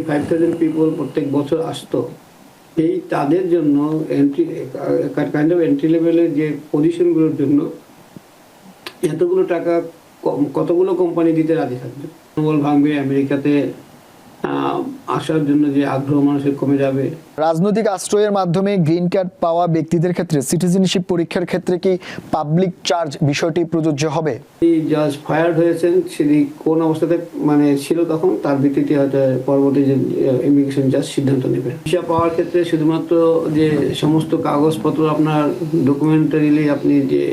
65,000 people প্রত্যেক বছর আসতো। এই তাদের জন্য কাইন্ড অফ এন্ট্রি লেভেলের যে পজিশনগুলোর জন্য এতগুলো টাকা কতগুলো কোম্পানি দিতে রাজি থাকবে? মনোবল ভাঙবে, আমেরিকাতে আসার জন্য যে আগ্রহ মানুষের কমে যাবে। রাজনৈতিক আশ্রয়ের মাধ্যমে গ্রিন কার্ড পাওয়া ব্যক্তিদের ক্ষেত্রে সিটিজেনশিপ পরীক্ষার ক্ষেত্রে কি পাবলিক চার্জ বিষয়টি প্রযোজ্য হবে? জাজ ফায়ার্ড হয়েছেন, সেটি কোন অবস্থাতে মানে ছিল তখন, তার ভিত্তিতে হয়তো পরবর্তী যে ইমিগ্রেশন জাজ সিদ্ধান্ত নেবে। ভিসা পাওয়ার ক্ষেত্রে শুধুমাত্র যে সমস্ত কাগজপত্র আপনার ডকুমেন্টারিলি আপনি যে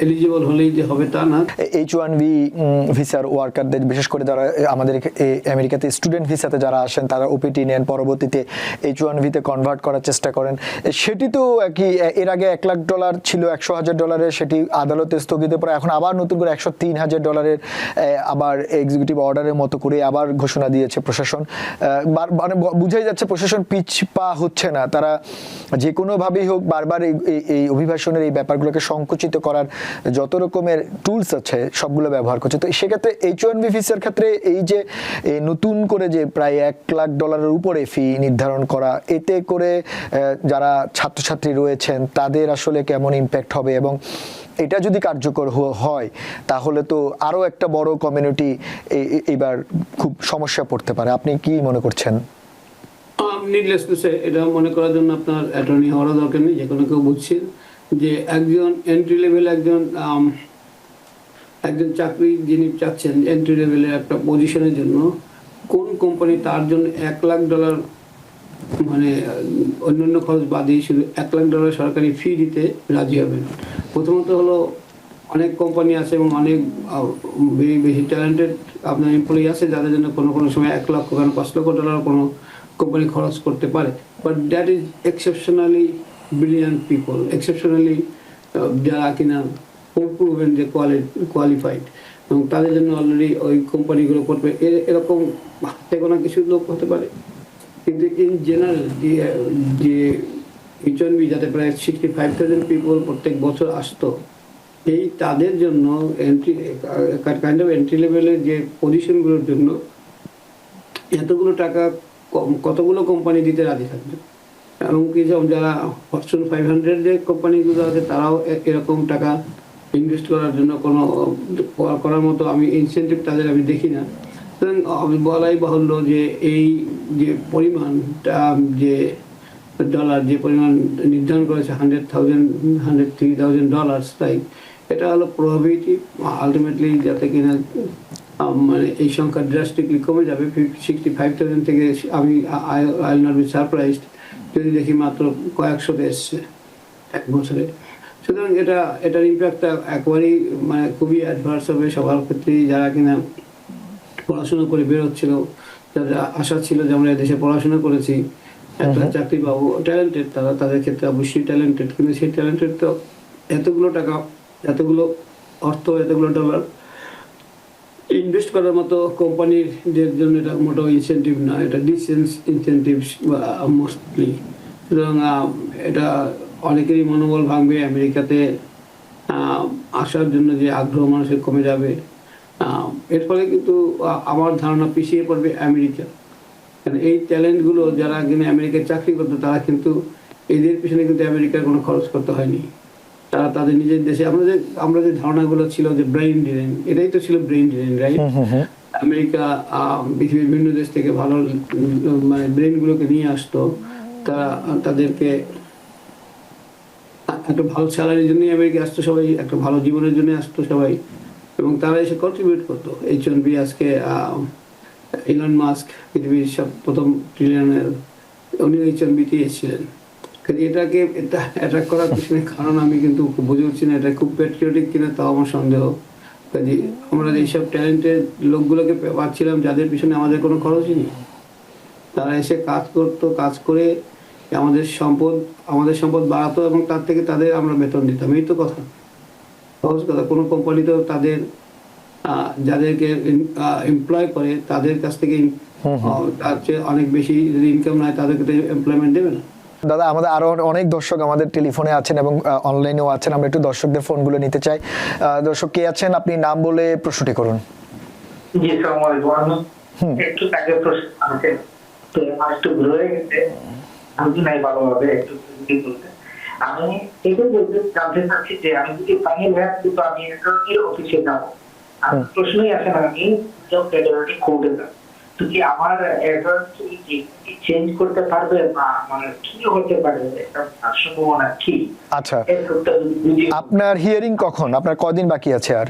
এলিজিবল হলেই যে হবে তা না। H1B ভিসার ওয়ার্কারদের, বিশেষ করে যারা আমাদের আমেরিকাতে স্টুডেন্ট ভিসাতে যারা আসেন, তারা ওপিটি নেন, পরবর্তীতে H1Bতে কনভার্ট করার চেষ্টা করেন। সেটি তো কি এর আগে $1,00,000 ছিল, $100,000, সেটি আদালতে স্থগিত পড়ে এখন আবার নতুন করে $103,000 আবার এক্সিকিউটিভ অর্ডারের মতো করে আবার ঘোষণা দিয়েছে প্রশাসন। মানে বুঝাই যাচ্ছে প্রশাসন পিছপা হচ্ছে না, তারা যে কোনোভাবেই হোক বারবার এই অভিবাসনের এই ব্যাপারগুলোকে সংকুচিত করার যত রকমের টুলস আছে সবগুলো ব্যবহার করছে। তো সেক্ষেত্রে H1B ভিসার ক্ষেত্রে এই যে নতুন করে যে প্রায় $1,00,000 উপরে ফি নির্ধারণ করা, এতে করে যারা ছাত্রছাত্রী রয়েছেন তাদের আসলে কেমন ইম্প্যাক্ট হবে, এবং এটা যদি কার্যকর হয় তাহলে তো আরো একটা বড় কমিউনিটি এবার খুব সমস্যা পড়তে পারে। আপনি কি মনে করছেন? নিডলেস টু সে, এটা মনে করার জন্য আপনার অ্যাটর্নি হওয়ার দরকার নেই। যে কোনো কেউ বুঝছেন যে একজন এন্ট্রি লেভেল একজন চাকরি যিনি চাচ্ছেন এন্ট্রি লেভেলের একটা পজিশনের জন্য, কোন কোম্পানি তার জন্য $1,00,000 মানে অন্যান্য খরচ বাদে শুধু $1,00,000 সরকারি ফি দিতে রাজি হবেন? প্রথমত হলো অনেক কোম্পানি আছে এবং অনেক বেশি ট্যালেন্টেড আপনার এমপ্লয়ি আছে যাদের জন্য কোনো সময় $1,00,000 কেন $5,00,000 কোনো কোম্পানি খরচ করতে পারে। But that is exceptionally brilliant people, exceptionally যারা কিনা প্রুভেন যে কোয়ালিফাইড, এবং তাদের জন্য অলরেডি ওই কোম্পানিগুলো করবে এরকম হাতে গোনা কিছু লোক হতে পারে। কিন্তু ইন জেনারেল যে H1B যাতে প্রায় 65,000 পিপল প্রত্যেক বছর আসতো, এই তাদের জন্য কাইন্ড অফ এন্ট্রি লেভেলের যে পজিশনগুলোর জন্য এতগুলো টাকা কতগুলো কোম্পানি দিতে রাজি থাকবে? এমনকি যারা ফরচুন 500 যে কোম্পানিগুলো আছে তারাও এরকম টাকা ইনভেস্ট করার জন্য কোনো করার মতো আমি ইনসেন্টিভ তাদের আমি দেখি না। সুতরাং বলাই বাহুল্য যে এই যে পরিমাণটা যে ডলার যে পরিমাণ নির্ধারণ করেছে $103,000, তাই এটা হলো প্রভাবিটি আলটিমেটলি যাতে কিনা মানে এই সংখ্যা ড্রাস্টিকলি কমে যাবে। 65,000 থেকে আমি I will not be surprised যদি দেখি মাত্র কয়েকশোতে এসছে এক বছরে। সুতরাং এটার ইম্প্যাক্টটা একবারেই মানে খুবই অ্যাডভার্স হবে সবার ক্ষেত্রেই। যারা কিনা পড়াশোনা করে বেরোচ্ছিল, যাদের আশা ছিল যে আমরা দেশে পড়াশোনা করেছি, একটা চাকরি পাবো, ট্যালেন্টেড তারা, তাদের ক্ষেত্রে অবশ্যই ট্যালেন্টেড, কিন্তু সেই ট্যালেন্টেড তো এতগুলো টাকা, এতগুলো অর্থ, এতগুলো ডলার ইনভেস্ট করার মতো কোম্পানিদের জন্য এটা মোটো ইনসেন্টিভ না, এটা ইনসেন্টিভস মোস্টলি। সুতরাং এটা অনেকেরই মনোবল ভাঙবে, আমেরিকাতে আসার জন্য যে আগ্রহ মানুষের কমে যাবে। এর ফলে কিন্তু আমার ধারণা পিছিয়ে পড়বে আমেরিকা। কারণ এই ট্যালেন্টগুলো যারা কিনা আমেরিকায় চাকরি করতো তারা কিন্তু এদের পিছনে কিন্তু আমেরিকার কোনো খরচ করতে হয়নি। তারা তাদের নিজের দেশে আমরা যে ধারণাগুলো ছিল যে ব্রেইন ড্রেন, এটাই তো ছিল ব্রেইন ড্রেন, রাইট? আমেরিকা পৃথিবীর বিভিন্ন দেশ থেকে ভালো মানে ব্রেইনগুলোকে নিয়ে আসতো, তারা তাদেরকে একটা ভালো স্যালারির জন্যই আমেরিকা আসতো সবাই, একটা ভালো জীবনের জন্য আসতো সবাই, এবং তারা এসে কন্ট্রিবিউট করতো। H1B আজকে ইলন মাস্ক পৃথিবীর প্রথম ট্রিলিয়নের, উনি H1Bতে এসেছিলেন। এটাকে অ্যাট্রাক্ট করার পিছনে কারণ আমি কিন্তু বুঝে উঠছি না, এটা খুব প্যাট্রিয়টিক কিনা তাও আমার সন্দেহ। কাজে আমরা এইসব ট্যালেন্টেড লোকগুলোকে পাচ্ছিলাম যাদের পিছনে আমাদের কোনো খরচই নেই, তারা এসে কাজ করতো, কাজ করে আমাদের সম্পদ বাড়াতো এবং তার থেকে তাদের আমরা বেতন দিতাম। এই তো কথা, সহজ কথা। কোনো কোম্পানি তো তাদের যাদেরকে এমপ্লয় করে তাদের কাছ থেকে তার চেয়ে অনেক বেশি যদি ইনকাম নাই তাদেরকে তো এমপ্লয়মেন্ট দেবে না। দাদা, আমাদের আরো অনেক দর্শক আমাদের টেলিফোনে আছেন এবং অনলাইনেও আছেন, আমরা একটু দর্শকদের ফোনগুলো নিতে চাই। দর্শক কে আছেন, আপনি নাম বলে প্রশ্নটি করুন। জি, আসসালামু আলাইকুম। একটু তাকে প্রশ্ন আছে, তো আমার একটু ভুল হয়ে গেছে, আমি নাই ভালোভাবে একটু যদি বলতে। আমি এটা বলতে জানতে চাচ্ছি যে আমি যদি ফাইনাল হ্যাঁ কিন্তু আমি অ্যাটর্নির অফিসে যাবো, আর প্রশ্নই আসে না আমি ফেডারেল কোর্টে যাবো, তো কি আমার অ্যাটর্নি কি চেঞ্জ করতে পারবে না, মানে কি হতে পারে একটা সম্ভাবনা কি? আচ্ছা, একটা যদি আপনার হিয়ারিং কখন? আপনার কদিন বাকি আছে আর?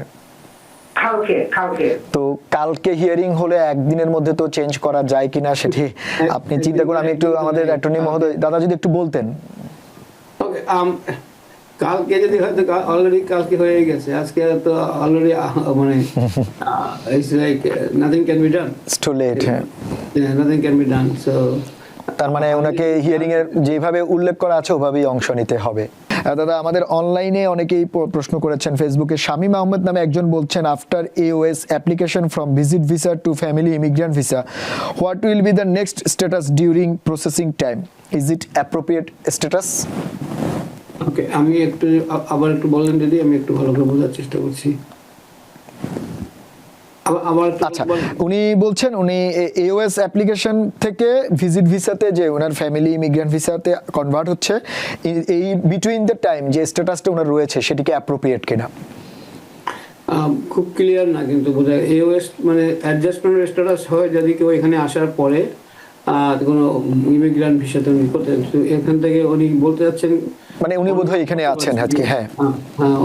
কালকে তো কালকে হিয়ারিং হলে একদিনের মধ্যে তো চেঞ্জ করা যায় কিনা সেটি আপনি চিন্তা করুন। আমি একটু আমাদের অ্যাটর্নি মহোদয় দাদা যদি একটু বলতেন। ওকে, কালকে যদি হয়তো অলরেডি কালকে হয়ে গেছে, আজকে তো অলরেডি মানে it's like nothing can be done, it's too late. হ্যাঁ, nothing can be done. So তার মানে ওনাকে হিয়ারিং এর যেভাবে উল্লেখ করা আছে ওভাবেই অংশ নিতে হবে। দাদা, আমাদের অনলাইনে অনেকেই প্রশ্ন করেছেন ফেসবুকে। শামীম আহমেদ নামে একজন বলছেন, after AOS application from visit visa to family immigrant visa, what will be the next status during processing time? Is it appropriate status? Okay, আমি একটু আবার একটু বলেন যদি, আমি একটু ভালো করে বোঝার চেষ্টা করছি। আচ্ছা, উনি বলছেন উনি AOS অ্যাপ্লিকেশন থেকে ভিজিট ভিসাতে যে ওনার ফ্যামিলি ইমিগ্রেন্ট ভিসাতে কনভার্ট হচ্ছে, এই বিটুইন দ্য টাইম যে স্ট্যাটাসটা ওনার রয়েছে সেটিকে অ্যাপ্রোপ্রিয়েট কিনা? খুব ক্লিয়ার না কিন্তু বোঝা। AOS মানে অ্যাডজাস্টমেন্ট স্ট্যাটাস হয় যদি কেউ এখানে আসার পরে কোনো ইমিগ্রেন্ট ভিসাতে উনি করতেন, এখান থেকে উনি বলতে যাচ্ছেন মানে উনি বোধহয় এখানে আছেন আজকে। হ্যাঁ,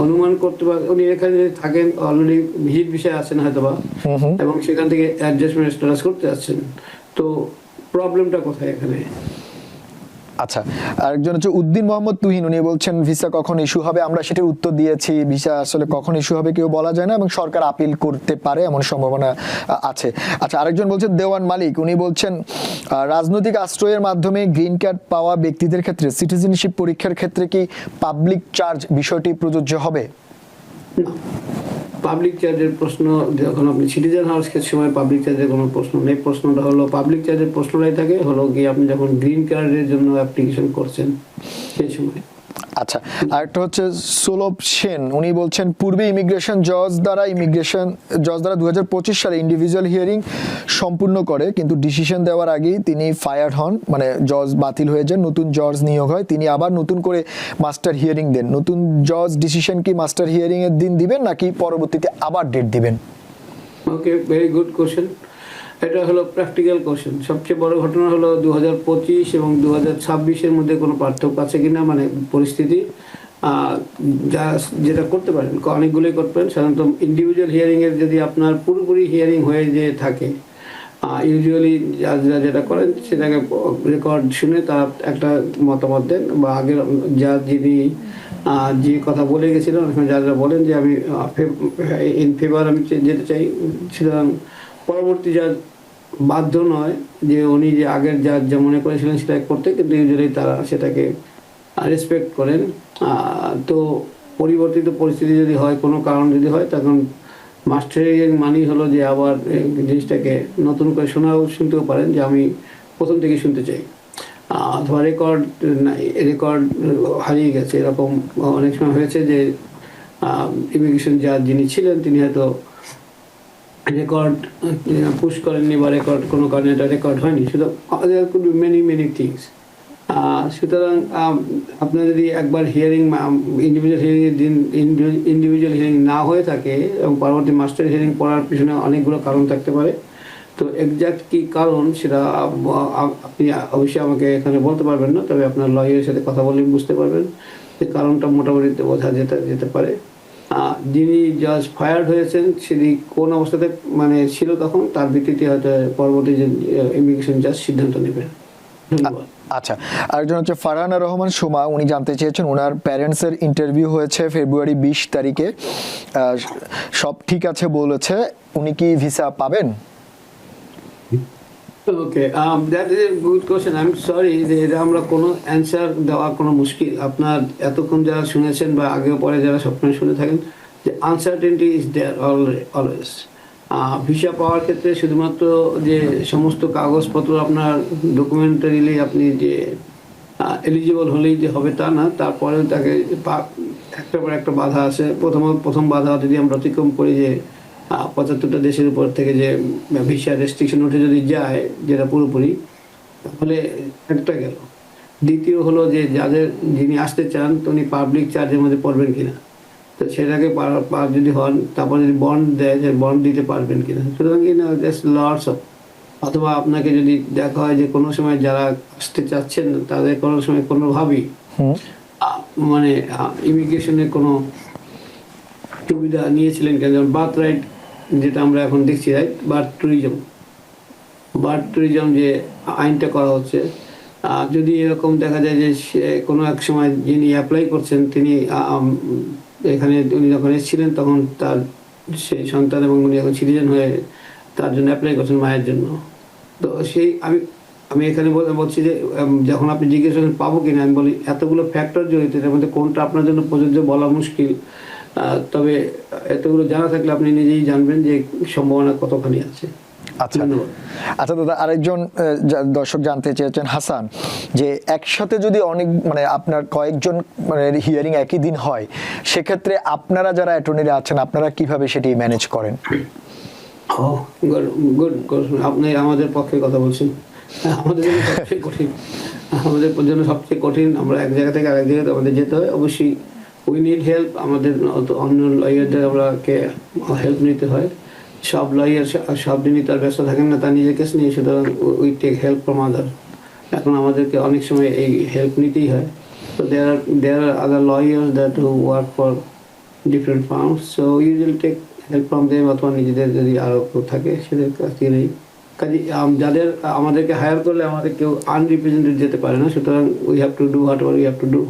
অনুমান করতে পারে উনি এখানে থাকেন, অলরেডি ভিজিট ভিসায় আছেন হয়তোবা, এবং সেখান থেকে অ্যাডজাস্টমেন্ট স্ট্যাটাস করতে যাচ্ছেন। তো প্রবলেমটা কোথায় এখানে? আচ্ছা, আরেকজন হচ্ছে উদ্দিন মোহাম্মদ তুহিন, উনি বলছেন ভিসা কখন ইস্যু হবে? আমরা সেটির উত্তর দিয়েছি, ভিসা আসলে কখন ইস্যু হবে কেউ বলা যায় না, এবং সরকার আপিল করতে পারে এমন সম্ভাবনা আছে। আচ্ছা, আরেকজন বলছেন দেওয়ান মালিক, উনি বলছেন রাজনৈতিক আশ্রয়ের মাধ্যমে গ্রিন কার্ড পাওয়া ব্যক্তিদের ক্ষেত্রে সিটিজেনশিপ পরীক্ষার ক্ষেত্রে কি পাবলিক চার্জ বিষয়টি প্রযোজ্য হবে? পাবলিক চার্জের প্রশ্ন যখন আপনি সিটিজেন হওয়ার সময় পাবলিক চার্জের কোনো প্রশ্ন নেই। প্রশ্নটা হলো পাবলিক চার্জের প্রশ্নটাই থাকে হলো কি আপনি যখন গ্রিন কার্ডের জন্য অ্যাপ্লিকেশন করছেন সেই সময়। আচ্ছা, আরেকটা হচ্ছে সুলভ সেন, উনি বলছেন পূর্বে ইমিগ্রেশন জজ দ্বারা 2025 সালে ইন্ডিভিজুয়াল হিয়ারিং সম্পূর্ণ করে, কিন্তু ডিসিশন দেওয়ার আগেই তিনি ফায়ার্ড হন, মানে জজ বাতিল হয়ে যান, নতুন জজ নিয়োগ হয়, তিনি আবার নতুন করে মাস্টার হিয়ারিং দেন। নতুন জজ ডিসিশন কি মাস্টার হিয়ারিং এর দিন দিবেন নাকি পরবর্তীতে আবার ডেট দিবেন? ওকে, ভেরি গুড কোশ্চেন। এটা হলো প্র্যাকটিক্যাল কোশ্চেন। সবচেয়ে বড় ঘটনা হলো 2025 এবং 2026-এর মধ্যে কোনো পার্থক্য আছে কিনা, মানে পরিস্থিতি যা যেটা করতে পারেন, অনেকগুলোই করতে পারেন। সাধারণত ইন্ডিভিজুয়াল হিয়ারিংয়ের যদি আপনার পুরোপুরি হিয়ারিং হয়ে যে থাকে, ইউজুয়ালি যারা যেটা করেন সেটাকে রেকর্ড শুনে তারা একটা মতামত দেন, বা আগের যিনি যে কথা বলে গেছিলেন অনেক সময় যারা বলেন যে আমি ইন ফেভার আমি যেতে চাই, সুতরাং পরবর্তী যা বাধ্য নয় যে উনি যে আগের যা মনে করেছিলেন সেটা করতে, কিন্তু ইউজুয়ালি তারা সেটাকে রেসপেক্ট করেন। তো পরিবর্তিত পরিস্থিতি যদি হয়, কোনো কারণ যদি হয়, তখন মাস্টারিং মানি হলো যে আবার জিনিসটাকে নতুন করে শুনতেও পারেন যে আমি প্রথম থেকে শুনতে চাই, অথবা রেকর্ড হারিয়ে গেছে। এরকম অনেক সময় হয়েছে যে ইমিগ্রেশন যিনি ছিলেন তিনি হয়তো রেকর্ড পুশ করেননি, বা রেকর্ড কোনো কারণে এটা রেকর্ড হয়নি। সুতরাং মেনি থিংস। সুতরাং আপনার যদি একবার হিয়ারিং ইন্ডিভিজুয়াল হিয়ারিংয়ের দিন ইন্ডিভিজুয়াল হিয়ারিং না হয়ে থাকে এবং পরবর্তী মাস্টার হিয়ারিং পড়ার পিছনে অনেকগুলো কারণ থাকতে পারে। তো এক্সাক্ট কী কারণ সেটা আপনি অবশ্যই আমাকে এখানে বলতে পারবেন না, তবে আপনার লয়ারের সাথে কথা বলে বুঝতে পারবেন যে কারণটা মোটামুটি বোঝা যেতে পারে। যিনি জাজ ফায়ার্ড হয়েছেন সেটি কোন অবস্থাতে মানে ছিল তখন, তার ভিত্তিতে হয়তো পরবর্তী যে ইমিগ্রেশন জাজ সিদ্ধান্ত নেবেন। ধন্যবাদ। আচ্ছা, আরেকজন হচ্ছে ফারহানা রহমান সুমা, উনি জানতে চেয়েছেন ওনার প্যারেন্টসের ইন্টারভিউ হয়েছে ফেব্রুয়ারি 20 তারিখে, সব ঠিক আছে বলেছে, উনি কি ভিসা পাবেন? Okay, that is a good question. I am sorry যে এটা আমরা কোনো অ্যান্সার দেওয়া কোনো মুশকিল। আপনার এতক্ষণ যারা শুনেছেন বা আগেও পরে যারা সবসময় শুনে থাকেন যে uncertainty is there always. Visa পাওয়ার ক্ষেত্রে শুধুমাত্র যে সমস্ত কাগজপত্র আপনার ডকুমেন্টারিলি আপনি যে এলিজিবল হলেই যে হবে তা না, তারপরেও তাকে একটার পর একটা বাধা আছে। প্রথম বাধা যদি আমরা অতিক্রম করি যে 75টা দেশের উপর থেকে যে ভিসা রেস্ট্রিকশন উঠে যদি যায়, যেটা পুরোপুরি, তাহলে একটা গেল। দ্বিতীয় হলো যে যিনি আসতে চান উনি পাবলিক চার্জের মধ্যে পড়বেন কিনা, তো সেটাকে যদি হন, তারপর যদি বন্ড দেয়, যে বন্ড দিতে পারবেন কিনা। সুতরাং জাস্ট লটস অফ, অথবা আপনাকে যদি দেখা হয় যে কোনো সময় যারা আসতে চাচ্ছেন তাদের কোনো সময় কোনোভাবেই মানে ইমিগ্রেশনের কোনো সুবিধা নিয়েছিলেন কেন, যেমন বার্থ রাইট, যেটা আমরা এখন দেখছি, রাইট, বার্থ ট্যুরিজম যে আইনটা করা হচ্ছে, যদি এরকম দেখা যায় যে সে কোনো এক সময় যিনি অ্যাপ্লাই করছেন তিনি এখানে উনি যখন এসেছিলেন তখন তার সেই সন্তান, এবং উনি এখন সিটিজেন হয়ে তার জন্য অ্যাপ্লাই করছেন মায়ের জন্য, তো সেই আমি এখানে বলছি যে যখন আপনি জিজ্ঞেস করেন পাবো কিনা, আমি বলি এতগুলো ফ্যাক্টর জড়িত, এর মধ্যে কোনটা আপনার জন্য প্রযোজ্য বলা মুশকিল, তবে এতগুলো জানা থাকলে আপনি নিজেই জানবেন যে সম্ভাবনা কতখানি আছে। আচ্ছা আচ্ছা দাদা, আরেকজন দর্শক জানতে চেয়েছেন, হাসান, যে একসাথে যদি অনেক মানে আপনার কয়েকজন মানে হিয়ারিং একই দিন হয়, সেক্ষেত্রে আপনারা যারা অ্যাটর্নিরা আছেন আপনারা কিভাবে সেটি ম্যানেজ করেন? গুড, আপনি আমাদের পক্ষে কথা বলছেন। আমাদের জন্য সবচেয়ে কঠিন, আমাদের জন্য সবচেয়ে কঠিন। আমরা এক জায়গা থেকে আরেক জায়গায় আমাদের যেতে হয়, অবশ্যই উই নিড হেল্প। আমাদের অন্য লয়ারদের আমরাকে হেল্প নিতে হয়। সব লয়ার সব দিনই তার ব্যস্ত থাকেন না তার নিজের কেস নিয়ে, সুতরাং we take help from other. এখন আমাদেরকে অনেক সময় এই হেল্প নিতেই হয়। তো there are other lawyers that who work for different firms, so usually take help from them, অথবা নিজেদের যদি আরও কেউ থাকে সেদের কাছ থেকে নেই। কাজে যাদের আমাদেরকে হায়ার করলে আমাদের কেউ আনরিপ্রেজেন্টেড যেতে পারে না, সুতরাং we have to do what ever we have to do.